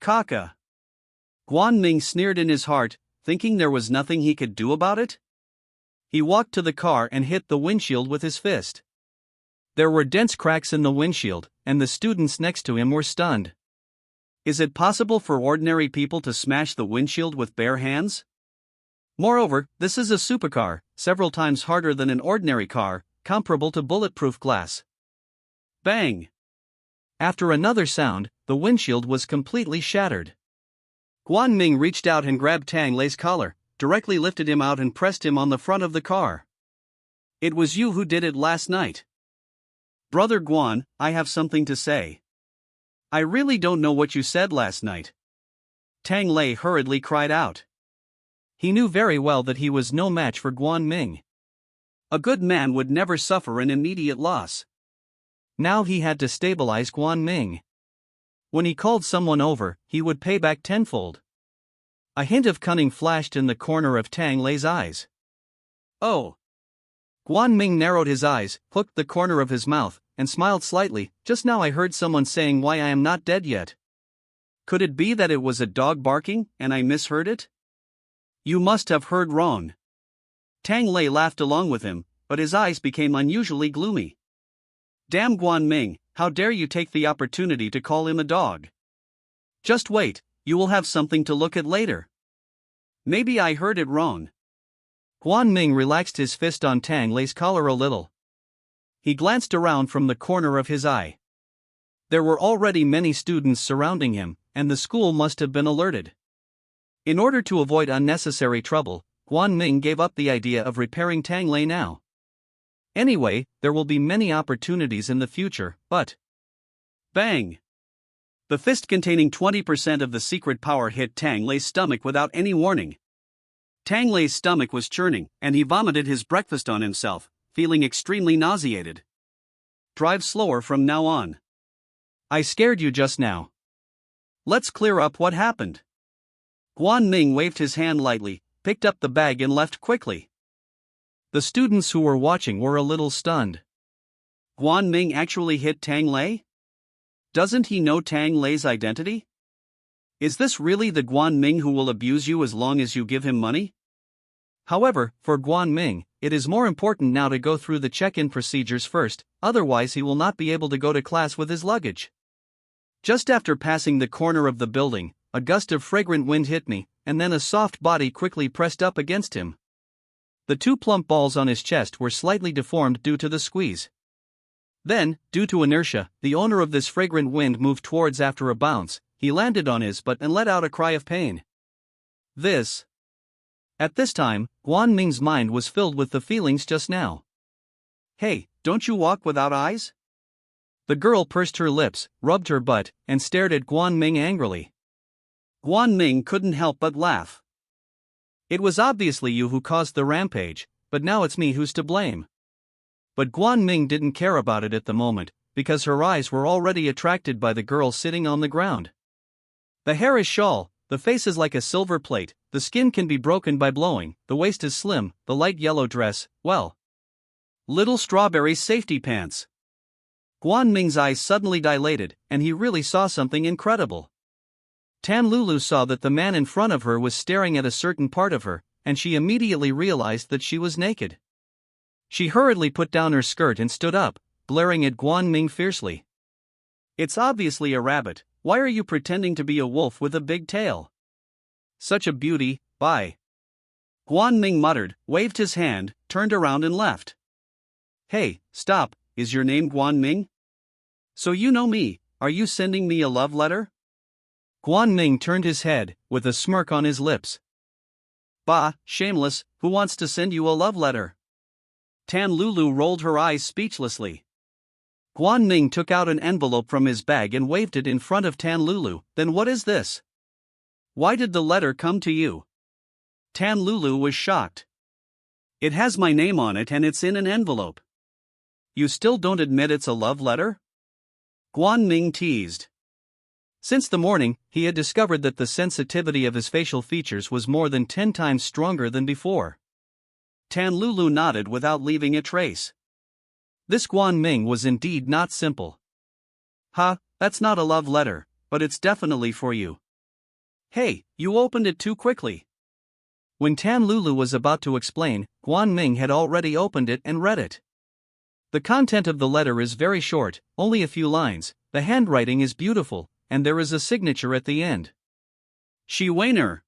Caca. Guan Ming sneered in his heart, thinking there was nothing he could do about it. He walked to the car and hit the windshield with his fist. There were dense cracks in the windshield, and the students next to him were stunned. Is it possible for ordinary people to smash the windshield with bare hands? Moreover, this is a supercar, several times harder than an ordinary car, comparable to bulletproof glass. Bang! After another sound, the windshield was completely shattered. Guan Ming reached out and grabbed Tang Lei's collar, directly lifted him out and pressed him on the front of the car. It was you who did it last night. Brother Guan, I have something to say. I really don't know what you said last night. Tang Lei hurriedly cried out. He knew very well that he was no match for Guan Ming. A good man would never suffer an immediate loss. Now he had to stabilize Guan Ming. When he called someone over, he would pay back tenfold. A hint of cunning flashed in the corner of Tang Lei's eyes. Oh! Guan Ming narrowed his eyes, hooked the corner of his mouth, and smiled slightly. Just now I heard someone saying why I am not dead yet. Could it be that it was a dog barking, and I misheard it? You must have heard wrong. Tang Lei laughed along with him, but his eyes became unusually gloomy. Damn Guan Ming, how dare you take the opportunity to call him a dog? Just wait, you will have something to look at later. Maybe I heard it wrong. Guan Ming relaxed his fist on Tang Lei's collar a little. He glanced around from the corner of his eye. There were already many students surrounding him, and the school must have been alerted. In order to avoid unnecessary trouble, Guan Ming gave up the idea of repairing Tang Lei now. Anyway, there will be many opportunities in the future, but... Bang! The fist containing 20% of the secret power hit Tang Lei's stomach without any warning. Tang Lei's stomach was churning, and he vomited his breakfast on himself, feeling extremely nauseated. Drive slower from now on. I scared you just now. Let's clear up what happened. Guan Ming waved his hand lightly, picked up the bag and left quickly. The students who were watching were a little stunned. Guan Ming actually hit Tang Lei? Doesn't he know Tang Lei's identity? Is this really the Guan Ming who will abuse you as long as you give him money? However, for Guan Ming, it is more important now to go through the check-in procedures first, otherwise he will not be able to go to class with his luggage. Just after passing the corner of the building, a gust of fragrant wind hit me, and then a soft body quickly pressed up against him. The two plump balls on his chest were slightly deformed due to the squeeze. Then, due to inertia, the owner of this fragrant wind moved towards after a bounce. He landed on his butt and let out a cry of pain. At this time, Guan Ming's mind was filled with the feelings just now. Hey, don't you walk without eyes? The girl pursed her lips, rubbed her butt, and stared at Guan Ming angrily. Guan Ming couldn't help but laugh. It was obviously you who caused the rampage, but now it's me who's to blame. But Guan Ming didn't care about it at the moment, because her eyes were already attracted by the girl sitting on the ground. The hair is shawl, the face is like a silver plate, the skin can be broken by blowing, the waist is slim, the light yellow dress, well. Little strawberry safety pants. Guan Ming's eyes suddenly dilated, and he really saw something incredible. Tan Lulu saw that the man in front of her was staring at a certain part of her, and she immediately realized that she was naked. She hurriedly put down her skirt and stood up, glaring at Guan Ming fiercely. It's obviously a rabbit, why are you pretending to be a wolf with a big tail? Such a beauty, bye. Guan Ming muttered, waved his hand, turned around and left. Hey, stop, is your name Guan Ming? So you know me, are you sending me a love letter? Guan Ming turned his head, with a smirk on his lips. Bah, shameless, who wants to send you a love letter? Tan Lulu rolled her eyes speechlessly. Guan Ming took out an envelope from his bag and waved it in front of Tan Lulu. Then what is this? Why did the letter come to you? Tan Lulu was shocked. It has my name on it and it's in an envelope. You still don't admit it's a love letter? Guan Ming teased. Since the morning, he had discovered that the sensitivity of his facial features was more than 10 times stronger than before. Tan Lulu nodded without leaving a trace. This Guan Ming was indeed not simple. That's not a love letter, but it's definitely for you. Hey, you opened it too quickly. When Tan Lulu was about to explain, Guan Ming had already opened it and read it. The content of the letter is very short, only a few lines, the handwriting is beautiful, and there is a signature at the end. Shi Weiner.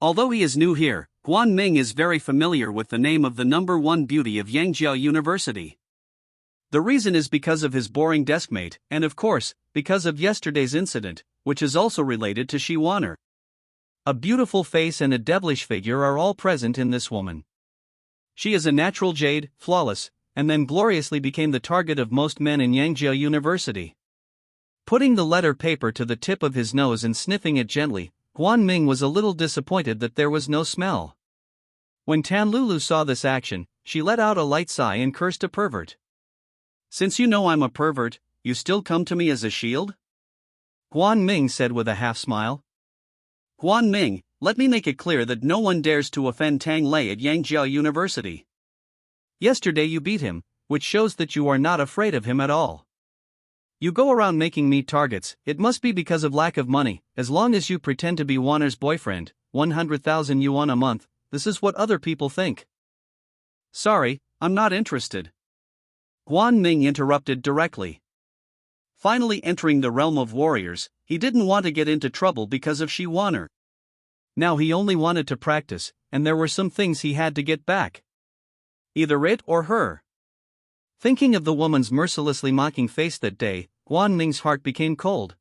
Although he is new here, Guan Ming is very familiar with the name of the #1 beauty of Yangzhou University. The reason is because of his boring deskmate, and of course, because of yesterday's incident, which is also related to Shi Weiner. A beautiful face and a devilish figure are all present in this woman. She is a natural jade, flawless, and then gloriously became the target of most men in Yangzhou University. Putting the letter paper to the tip of his nose and sniffing it gently, Guan Ming was a little disappointed that there was no smell. When Tan Lulu saw this action, she let out a light sigh and cursed a pervert. Since you know I'm a pervert, you still come to me as a shield? Guan Ming said with a half-smile. Guan Ming, let me make it clear that no one dares to offend Tang Lei at Yangzhou University. Yesterday you beat him, which shows that you are not afraid of him at all. You go around making me targets, it must be because of lack of money. As long as you pretend to be Wanner's boyfriend, 100,000 yuan a month, this is what other people think. Sorry, I'm not interested. Guan Ming interrupted directly. Finally entering the realm of warriors, he didn't want to get into trouble because of Shi Wanner. Now he only wanted to practice, and there were some things he had to get back. Either it or her. Thinking of the woman's mercilessly mocking face that day, Guan Ming's heart became cold.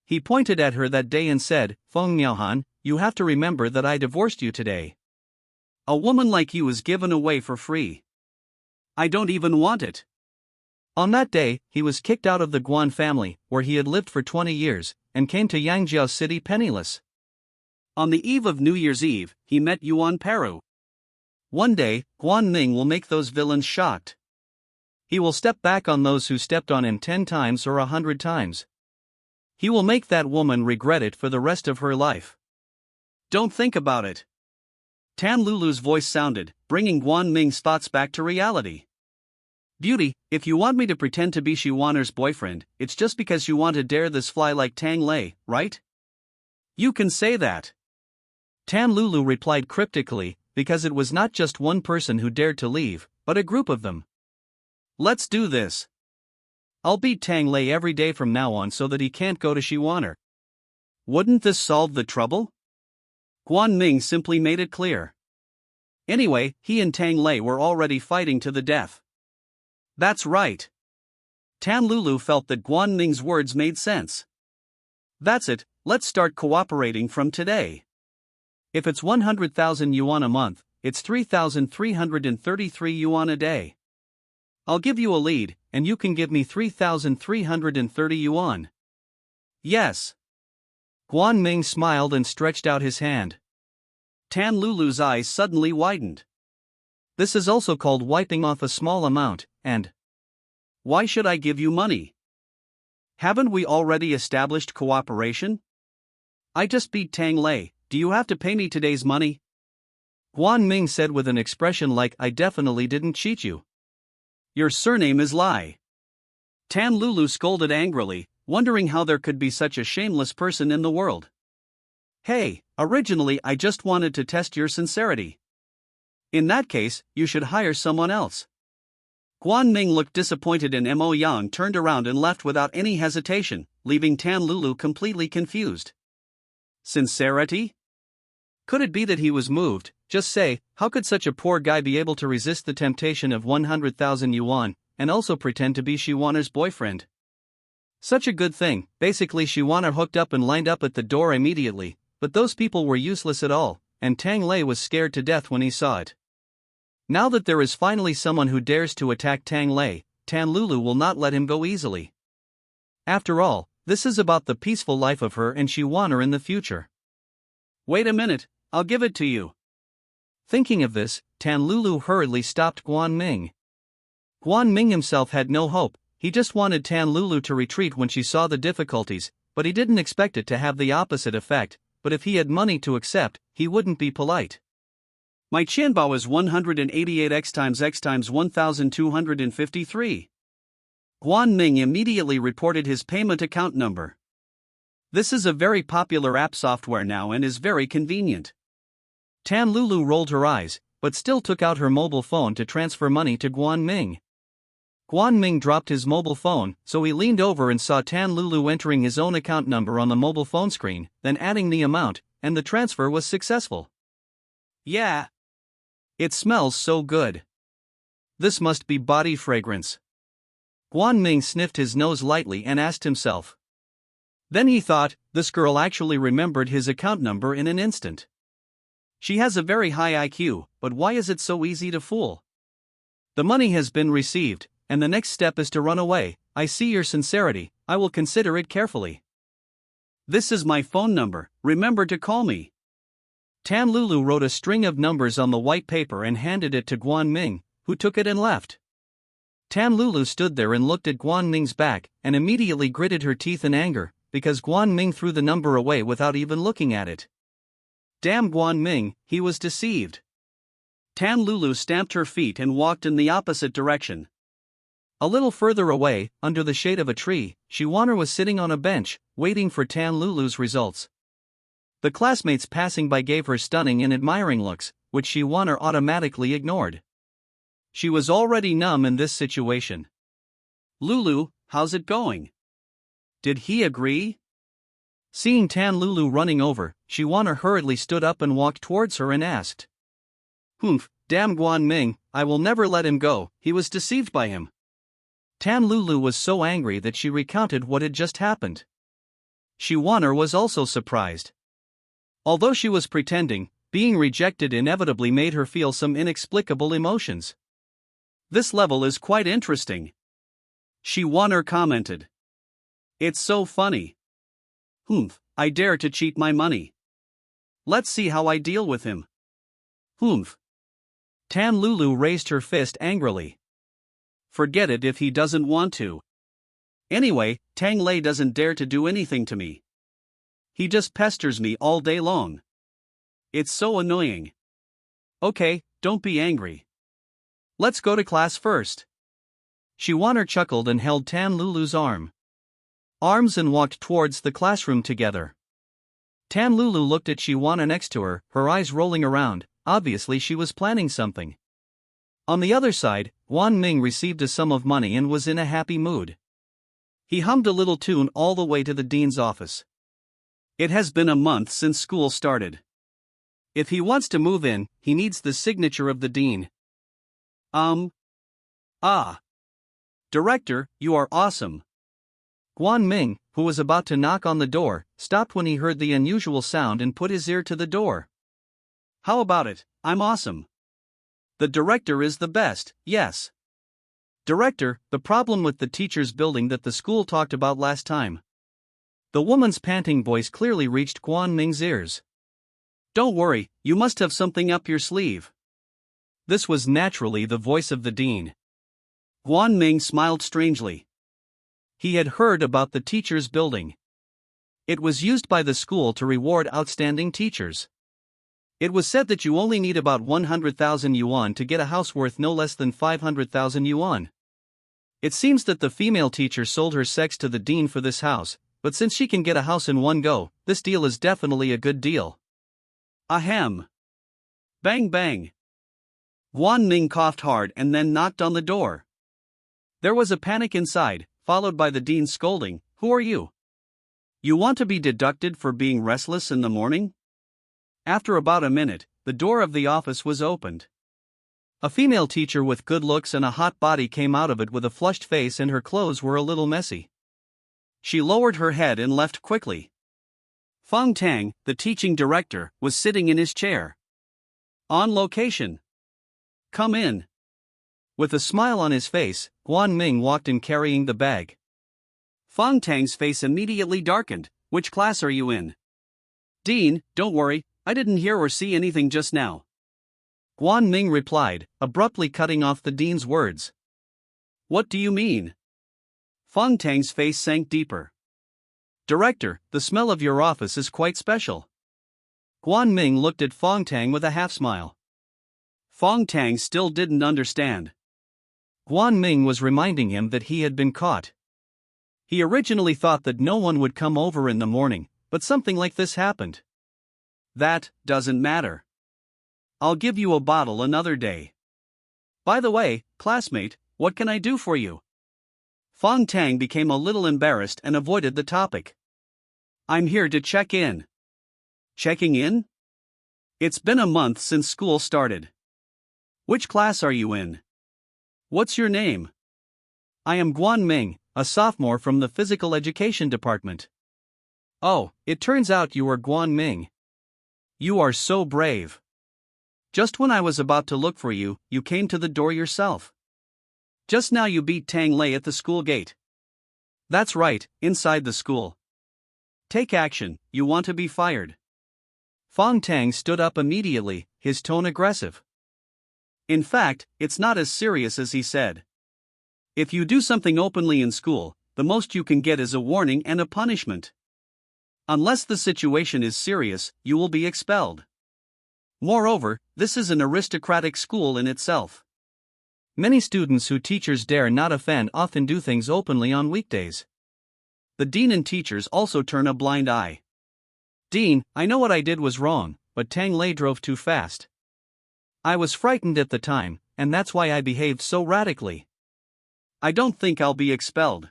He pointed at her that day and said, Feng Miaohan, you have to remember that I divorced you today. A woman like you is given away for free. I don't even want it. On that day, he was kicked out of the Guan family, where he had lived for 20 years, and came to Yangzhou City penniless. On the eve of New Year's Eve, he met Yuan Paru. One day, Guan Ming will make those villains shocked. He will step back on those who stepped on him 10 times or 100 times. He will make that woman regret it for the rest of her life. Don't think about it. Tan Lulu's voice sounded, bringing Guan Ming's thoughts back to reality. Beauty, if you want me to pretend to be Shi Wanner's boyfriend, it's just because you want to dare this fly like Tang Lei, right? You can say that. Tan Lulu replied cryptically, because it was not just one person who dared to leave, but a group of them. Let's do this. I'll beat Tang Lei every day from now on so that he can't go to Shi Wanner. Wouldn't this solve the trouble? Guan Ming simply made it clear. Anyway, he and Tang Lei were already fighting to the death. That's right. Tan Lulu felt that Guan Ming's words made sense. That's it, let's start cooperating from today. If it's 100,000 yuan a month, it's 3,333 yuan a day. I'll give you a lead, and you can give me 3,330 yuan. Yes. Guan Ming smiled and stretched out his hand. Tan Lulu's eyes suddenly widened. This is also called wiping off a small amount, and why should I give you money? Haven't we already established cooperation? I just beat Tang Lei, do you have to pay me today's money? Guan Ming said with an expression like I definitely didn't cheat you. Your surname is Lai. Tan Lulu scolded angrily, wondering how there could be such a shameless person in the world. Hey, originally I just wanted to test your sincerity. In that case, you should hire someone else. Guan Ming looked disappointed and Mo Yang turned around and left without any hesitation, leaving Tan Lulu completely confused. Sincerity? Could it be that he was moved? Just say, how could such a poor guy be able to resist the temptation of 100,000 yuan, and also pretend to be Shi Wanner's boyfriend? Such a good thing, basically Shi Wanner hooked up and lined up at the door immediately, but those people were useless at all, and Tang Lei was scared to death when he saw it. Now that there is finally someone who dares to attack Tang Lei, Tan Lulu will not let him go easily. After all, this is about the peaceful life of her and Shi Wanner in the future. Wait a minute, I'll give it to you. Thinking of this, Tan Lulu hurriedly stopped Guan Ming. Guan Ming himself had no hope, he just wanted Tan Lulu to retreat when she saw the difficulties, but he didn't expect it to have the opposite effect, but if he had money to accept, he wouldn't be polite. My Qianbao is 188x times x times 1253. Guan Ming immediately reported his payment account number. This is a very popular app software now and is very convenient. Tan Lulu rolled her eyes, but still took out her mobile phone to transfer money to Guan Ming. Guan Ming dropped his mobile phone, so he leaned over and saw Tan Lulu entering his own account number on the mobile phone screen, then adding the amount, and the transfer was successful. Yeah. It smells so good. This must be body fragrance. Guan Ming sniffed his nose lightly and asked himself. Then he thought, this girl actually remembered his account number in an instant. She has a very high IQ, but why is it so easy to fool? The money has been received, and the next step is to run away. I see your sincerity, I will consider it carefully. This is my phone number, remember to call me. Tan Lulu wrote a string of numbers on the white paper and handed it to Guan Ming, who took it and left. Tan Lulu stood there and looked at Guan Ming's back, and immediately gritted her teeth in anger, because Guan Ming threw the number away without even looking at it. Damn Guan Ming, he was deceived. Tan Lulu stamped her feet and walked in the opposite direction. A little further away, under the shade of a tree, Shiwaner was sitting on a bench, waiting for Tan Lulu's results. The classmates passing by gave her stunning and admiring looks, which Shiwaner automatically ignored. She was already numb in this situation. Lulu, how's it going? Did he agree? Seeing Tan Lulu running over, Shiwaner hurriedly stood up and walked towards her and asked. Humph, damn Guan Ming, I will never let him go, he was deceived by him. Tan Lulu was so angry that she recounted what had just happened. Shiwaner was also surprised. Although she was pretending, being rejected inevitably made her feel some inexplicable emotions. This level is quite interesting. Shiwaner commented. It's so funny. Humph, I dare to cheat my money. Let's see how I deal with him. Humph. Tan Lulu raised her fist angrily. Forget it if he doesn't want to. Anyway, Tang Lei doesn't dare to do anything to me. He just pesters me all day long. It's so annoying. Okay, don't be angry. Let's go to class first. Shiwaner chuckled and held Tan Lulu's arms and walked towards the classroom together. Tan Lulu looked at Shiwaner next to her, her eyes rolling around, obviously she was planning something. On the other side, Guan Ming received a sum of money and was in a happy mood. He hummed a little tune all the way to the dean's office. It has been a month since school started. If he wants to move in, he needs the signature of the dean. Director, you are awesome. Guan Ming, who was about to knock on the door, stopped when he heard the unusual sound and put his ear to the door. How about it? I'm awesome. The director is the best, yes. Director, the problem with the teacher's building that the school talked about last time. The woman's panting voice clearly reached Guan Ming's ears. Don't worry, you must have something up your sleeve. This was naturally the voice of the dean. Guan Ming smiled strangely. He had heard about the teacher's building. It was used by the school to reward outstanding teachers. It was said that you only need about 100,000 yuan to get a house worth no less than 500,000 yuan. It seems that the female teacher sold her sex to the dean for this house, but since she can get a house in one go, this deal is definitely a good deal. Ahem. Bang bang. Guan Ming coughed hard and then knocked on the door. There was a panic inside, followed by the dean scolding, "Who are you? You want to be deducted for being restless in the morning?" After about a minute, the door of the office was opened. A female teacher with good looks and a hot body came out of it with a flushed face, and her clothes were a little messy. She lowered her head and left quickly. Feng Tang, the teaching director, was sitting in his chair. On location. Come in. With a smile on his face, Guan Ming walked in carrying the bag. Feng Tang's face immediately darkened. Which class are you in? Dean, don't worry, I didn't hear or see anything just now. Guan Ming replied, abruptly cutting off the dean's words. What do you mean? Feng Tang's face sank deeper. Director, the smell of your office is quite special. Guan Ming looked at Feng Tang with a half-smile. Feng Tang still didn't understand. Guan Ming was reminding him that he had been caught. He originally thought that no one would come over in the morning, but something like this happened. That doesn't matter. I'll give you a bottle another day. By the way, classmate, what can I do for you? Fong Tang became a little embarrassed and avoided the topic. I'm here to check in. Checking in? It's been a month since school started. Which class are you in? What's your name? I am Guan Ming, a sophomore from the physical education department. Oh, it turns out you are Guan Ming. You are so brave. Just when I was about to look for you, you came to the door yourself. Just now you beat Tang Lei at the school gate. That's right, inside the school. Take action, you want to be fired. Fong Tang stood up immediately, his tone aggressive. In fact, it's not as serious as he said. If you do something openly in school, the most you can get is a warning and a punishment. Unless the situation is serious, you will be expelled. Moreover, this is an aristocratic school in itself. Many students who teachers dare not offend often do things openly on weekdays. The dean and teachers also turn a blind eye. Dean, I know what I did was wrong, but Tang Lei drove too fast. I was frightened at the time, and that's why I behaved so radically. I don't think I'll be expelled.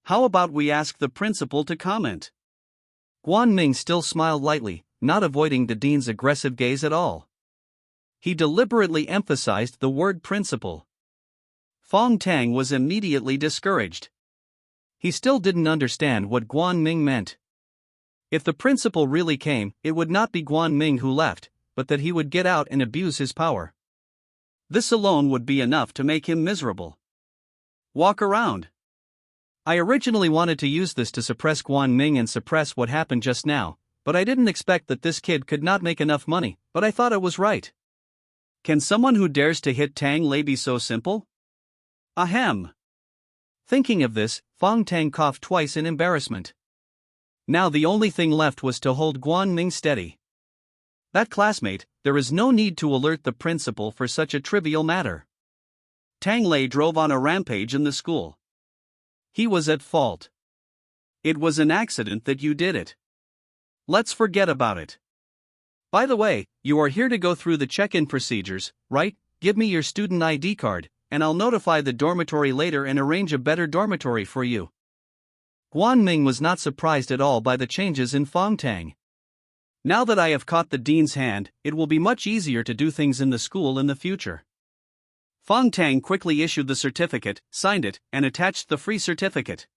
How about we ask the principal to comment? Guan Ming still smiled lightly, not avoiding the dean's aggressive gaze at all. He deliberately emphasized the word principal. Fong Tang was immediately discouraged. He still didn't understand what Guan Ming meant. If the principal really came, it would not be Guan Ming who left, but that he would get out and abuse his power. This alone would be enough to make him miserable. Walk around. I originally wanted to use this to suppress Guan Ming and suppress what happened just now, but I didn't expect that this kid could not make enough money, but I thought it was right. Can someone who dares to hit Tang Lei be so simple? Ahem. Thinking of this, Fong Tang coughed twice in embarrassment. Now the only thing left was to hold Guan Ming steady. That classmate, there is no need to alert the principal for such a trivial matter. Tang Lei drove on a rampage in the school. He was at fault. It was an accident that you did it. Let's forget about it. By the way, you are here to go through the check-in procedures, right? Give me your student ID card, and I'll notify the dormitory later and arrange a better dormitory for you. Guan Ming was not surprised at all by the changes in Fong Tang. Now that I have caught the dean's hand, it will be much easier to do things in the school in the future. Fong Tang quickly issued the certificate, signed it, and attached the free certificate.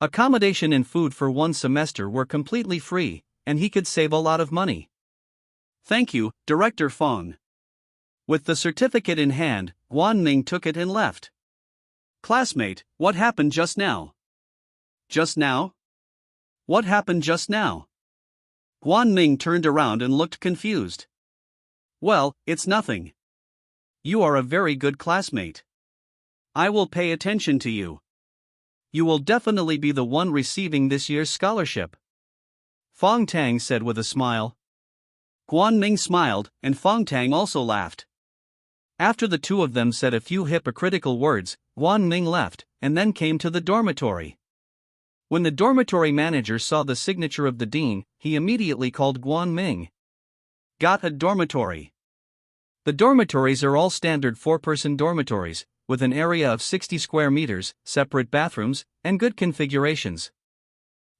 Accommodation and food for 1 semester were completely free, and he could save a lot of money. Thank you, Director Fong. With the certificate in hand, Guan Ming took it and left. Classmate, what happened just now? Just now? What happened just now? Guan Ming turned around and looked confused. Well, it's nothing. You are a very good classmate. I will pay attention to you. You will definitely be the one receiving this year's scholarship. Fong Tang said with a smile. Guan Ming smiled, and Fong Tang also laughed. After the two of them said a few hypocritical words, Guan Ming left, and then came to the dormitory. When the dormitory manager saw the signature of the dean, he immediately called Guan Ming. Got a dormitory. The dormitories are all standard 4-person dormitories, with an area of 60 square meters, separate bathrooms, and good configurations.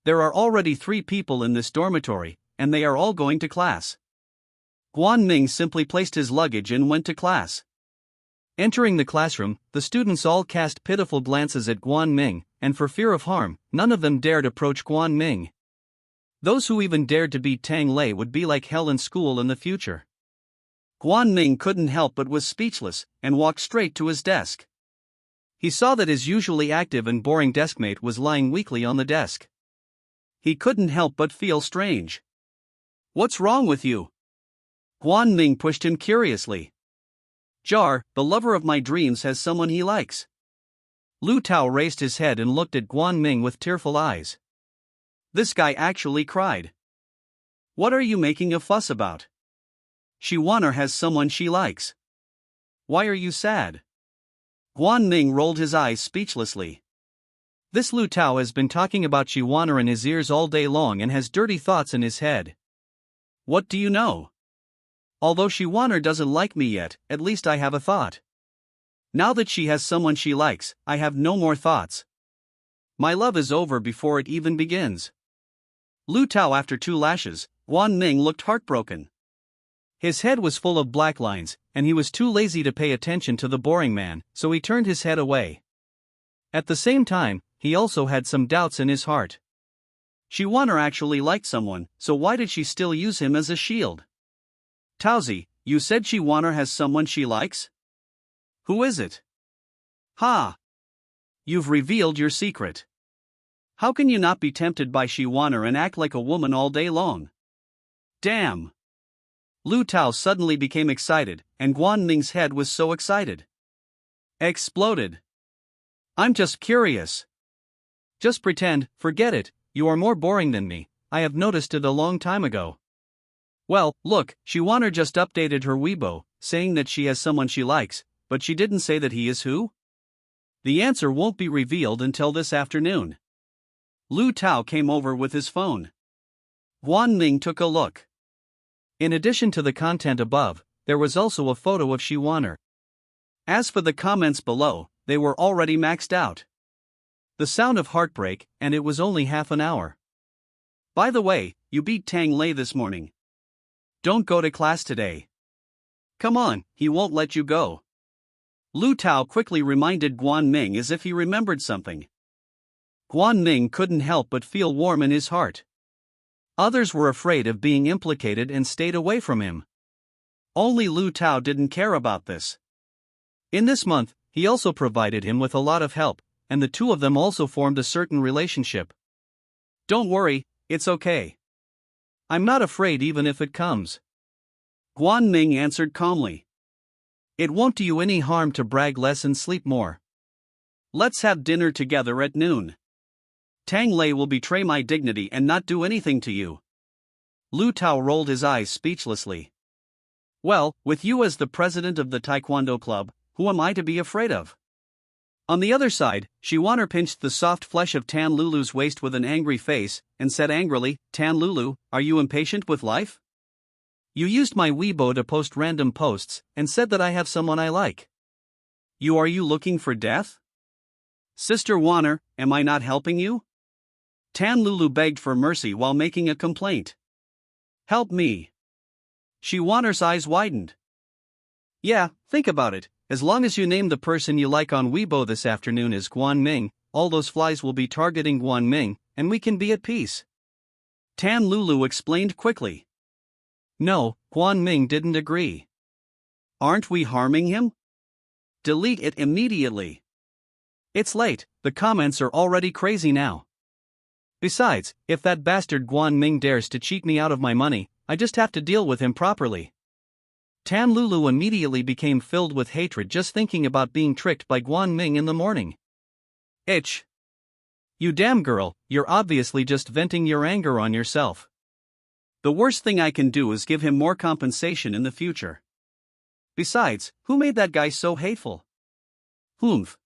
There are already 3 people in this dormitory, and they are all going to class. Guan Ming simply placed his luggage and went to class. Entering the classroom, the students all cast pitiful glances at Guan Ming, and for fear of harm, none of them dared approach Guan Ming. Those who even dared to beat Tang Lei would be like hell in school in the future. Guan Ming couldn't help but was speechless, and walked straight to his desk. He saw that his usually active and boring deskmate was lying weakly on the desk. He couldn't help but feel strange. What's wrong with you? Guan Ming pushed him curiously. Jar, the lover of my dreams, has someone he likes. Lu Tao raised his head and looked at Guan Ming with tearful eyes. This guy actually cried. What are you making a fuss about? Shiwaner has someone she likes. Why are you sad? Guan Ming rolled his eyes speechlessly. This Lu Tao has been talking about Shiwana in his ears all day long and has dirty thoughts in his head. What do you know? Although Shiwana doesn't like me yet, at least I have a thought. Now that she has someone she likes, I have no more thoughts. My love is over before it even begins. Lu Tao after 2 lashes, Guan Ming looked heartbroken. His head was full of black lines, and he was too lazy to pay attention to the boring man, so he turned his head away. At the same time, he also had some doubts in his heart. Shiwana actually liked someone, so why did she still use him as a shield? Taozi, you said Shiwana has someone she likes? Who is it? Ha! You've revealed your secret. How can you not be tempted by Shiwana and act like a woman all day long? Damn! Lu Tao suddenly became excited, and Guan Ming's head was so excited. Exploded. I'm just curious. Just pretend, forget it, you are more boring than me, I have noticed it a long time ago. Well, look, Shiwana just updated her Weibo, saying that she has someone she likes, but she didn't say that he is who? The answer won't be revealed until this afternoon. Lu Tao came over with his phone. Guan Ming took a look. In addition to the content above, there was also a photo of Shiwana. As for the comments below, they were already maxed out. The sound of heartbreak, and it was only half an hour. By the way, you beat Tang Lei this morning. Don't go to class today. Come on, he won't let you go. Lu Tao quickly reminded Guan Ming as if he remembered something. Guan Ming couldn't help but feel warm in his heart. Others were afraid of being implicated and stayed away from him. Only Lu Tao didn't care about this. In this month, he also provided him with a lot of help, and the two of them also formed a certain relationship. Don't worry, it's okay. I'm not afraid even if it comes. Guan Ming answered calmly. It won't do you any harm to brag less and sleep more. Let's have dinner together at noon. Tang Lei will betray my dignity and not do anything to you. Lu Tao rolled his eyes speechlessly. Well, with you as the president of the Taekwondo club, who am I to be afraid of? On the other side, Shiwana pinched the soft flesh of Tan Lulu's waist with an angry face, and said angrily, Tan Lulu, are you impatient with life? You used my Weibo to post random posts, and said that I have someone I like. Are you looking for death? Sister Wanner, am I not helping you? Tan Lulu begged for mercy while making a complaint. Help me. Shiwana's eyes widened. Yeah, think about it. As long as you name the person you like on Weibo this afternoon as Guan Ming, all those flies will be targeting Guan Ming, and we can be at peace. Tan Lulu explained quickly. No, Guan Ming didn't agree. Aren't we harming him? Delete it immediately. It's late, the comments are already crazy now. Besides, if that bastard Guan Ming dares to cheat me out of my money, I just have to deal with him properly. Tan Lulu immediately became filled with hatred just thinking about being tricked by Guan Ming in the morning. Itch. You damn girl, you're obviously just venting your anger on yourself. The worst thing I can do is give him more compensation in the future. Besides, who made that guy so hateful? Humph.